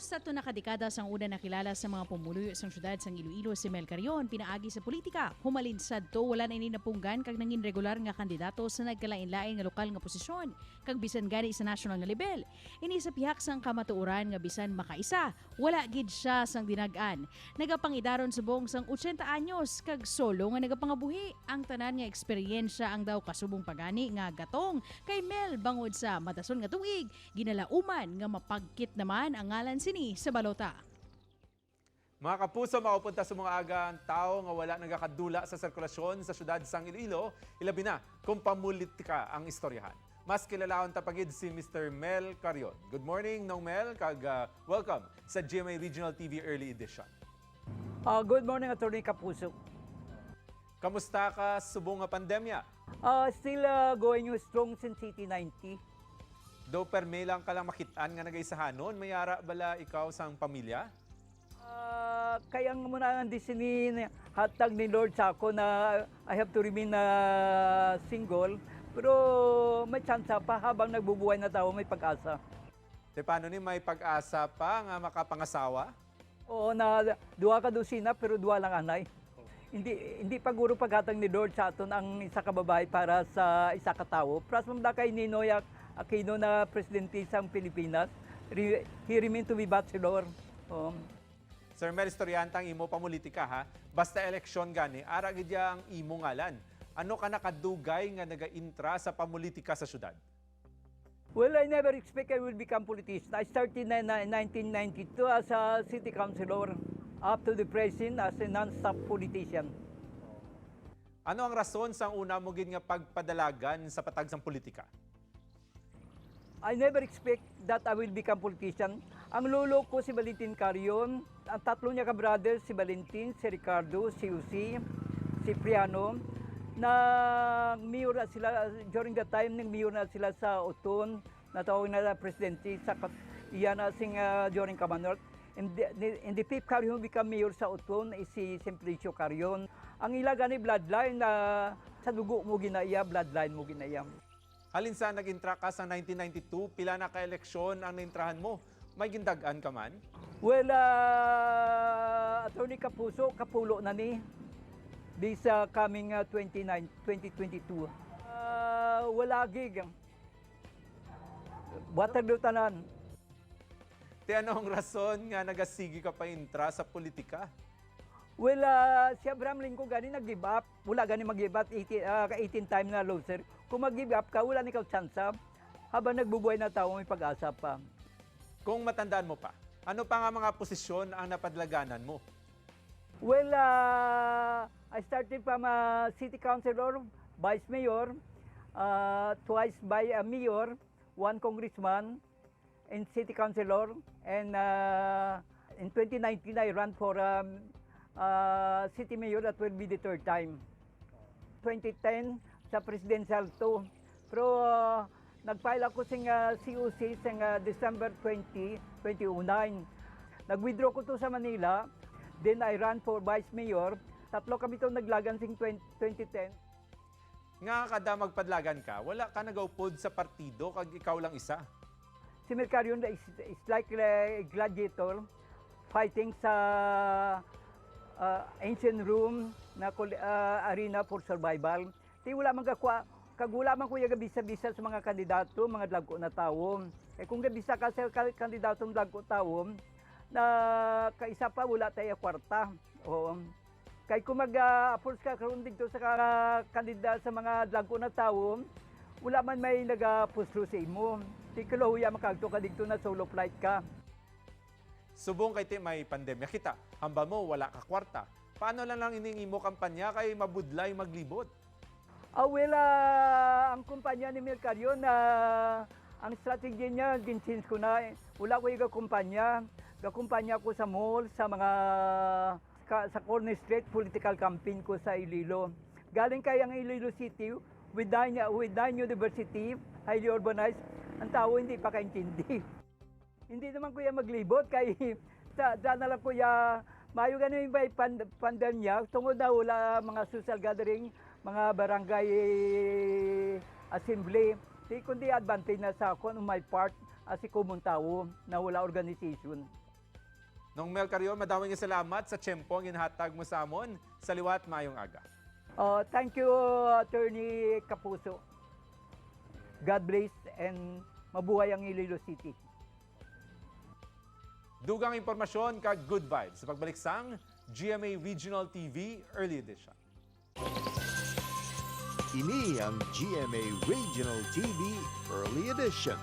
Halos sa ito nakadekada sang una nakilala sa mga pumuluyo sa syudad sang Iloilo si Mel Carreon pinaagi sa politika. Humalinsad to wala na ini napunggan kag nangin regular nga kandidato sa nagkalain-lain nga lokal nga posisyon kag bisan gani sa national nga level. Ini sa pihak sang kamatuoran nga bisan makaisa, wala gid siya sang dinagan. Nagapangidaron subong sang 80 anyos kag solo nga nagapangabuhi. Ang tanan nga eksperyensya ang daw kasubong pagani nga gatong kay Mel bangod sa madason nga tuig, ginalauman nga mapagkit naman ang ngalan sini sa balota. Mga kapuso, makapunta sa mga agang tao nga wala nagakadula sa sirkulasyon sa syudad sang Iloilo, ilabi na kung pamulitika ang istoryahan. Mas kilalahon tapagid si Mr. Mel Carreon. Good morning, Nong Mel, kag welcome sa GMA Regional TV Early Edition. Good morning, Attorney Kapuso. Kamusta ka subong nga pandemya? Still going strong since 1890. Do perme lang ka lang makitaan nga nagaisahanon, mayara bala ikaw sang pamilya? Kaya nga muna ang disini hatag ni Lord sa ako na I have to remain single. Pero may chance pa habang nagbubuhay na tao, may pag-asa. Te paano ni may pag-asa pa nga makapangasawa? Oo, na duha ka dosina pero duha lang anay. Hindi paguro paghatag ni Lord sa aton ang isa ka babae para sa isa ka tawo. Pras mamda kay Ninoy Aquino na presidente sang Pilipinas. He remained to be bachelor. Sir Mel, istoryantang imo pamulitika ha. Basta eleksyon gani, ara gid ang imo ngalan. Ano ka nakadugay nga naga-intra sa pamulitika sa syudad? Well, I never expect I will become politician. I started in 1992 as a city councilor up to the present as a non-stop politician. Ano ang rason sang una mo gid nga pagpadalagan sa patag sang politika? I never expect that I will become politician. Ang lolo ko si Mel Carreon, ang tatlo niya ka-brothers, si Valentin, si Ricardo, si Uzi, si Priano, na mayor na sila, during that time, mayor na sila sa Oton, natawag na presidente sa iyan sing during Commonwealth. And the fifth Carreon become mayor sa Oton is si Simplicio Carreon. Ang ilaga ni bloodline na sa dugo mo ginaya, bloodline mo ginaya. Halin sa nag-intra ka sa 1992, pila na ka-eleksyon ang naintrahan mo? May gindagan ka man? Well, Attorney Kapuso, kapulo na ni this coming 2022. Wala gig. Waterloo tanan. Te anong rason nga nagasigi ka pa intra sa politika? Well, si Abraham Lincoln gani nag-give up. Wala gani mag-give up 18 time na loser. Kung mag-give up ka, wala ikaw chance. Habang nagbubuhay na tao, may pag-asa pa. Kung matandaan mo pa, ano pa nga mga posisyon ang napadlaganan mo? Well, I started from city councilor, vice mayor, twice by a mayor, one congressman, and city councilor. And in 2019, I ran for city mayor. That will be the third time. 2010 sa presidential to. Pero nag-file ako sa COC sa December 2019. Nag-withdraw ko to sa Manila. Then I ran for vice mayor. Tatlo kami to naglagan sing 2010. Nga kada magpadlagan ka, wala ka nagaupod sa partido kag ikaw lang isa. Si Mel Carreon is like a gladiator fighting sa ancient room na arena for survival. Di wala man kagula man kuya gabisa-bisa sa mga kandidato, mga dagko na tawo. Kung gabisa ka sa kandidato ng dagko tawo, na kaisa pa wala tayo kwarta. Kay kung mag-approach ka karon dito sa kandidato sa mga dagko na tawo, wala man may nag-push sa imo. Di kalahuya makagto ka dito na solo flight ka. Subong kay ti may pandemya kita, hamba mo wala ka kwarta. Paano lang iningi mo kampanya kay mabudlay maglibot? Ang kumpanya ni Mel Carreon, ang strategy niya, since ko na, wala ko yung kumpanya. Gakumpanya ko sa mall, sa sa corner street, political campaign ko sa Iloilo. Galing kayang Iloilo City, with nine university, highly urbanized, ang tao hindi pa kaintindi. Hindi naman kuya maglibot, kay na lang kuya, mayo ganun yung pandemya, tungod na wala mga social gathering, mga barangay assembly. Kundi advantage na sa ako on my part as a common tao na wala organization. Nung Mel Carreon, madaming salamat sa tiyempong inhatag mo sa amon. Sa liwat, mayong aga. Thank you, Attorney Kapuso. God bless and mabuhay ang Iloilo City. Dugang impormasyon kag good vibes sa pagbalik sang GMA Regional TV Early Edition. Ini ang GMA Regional TV Early Edition.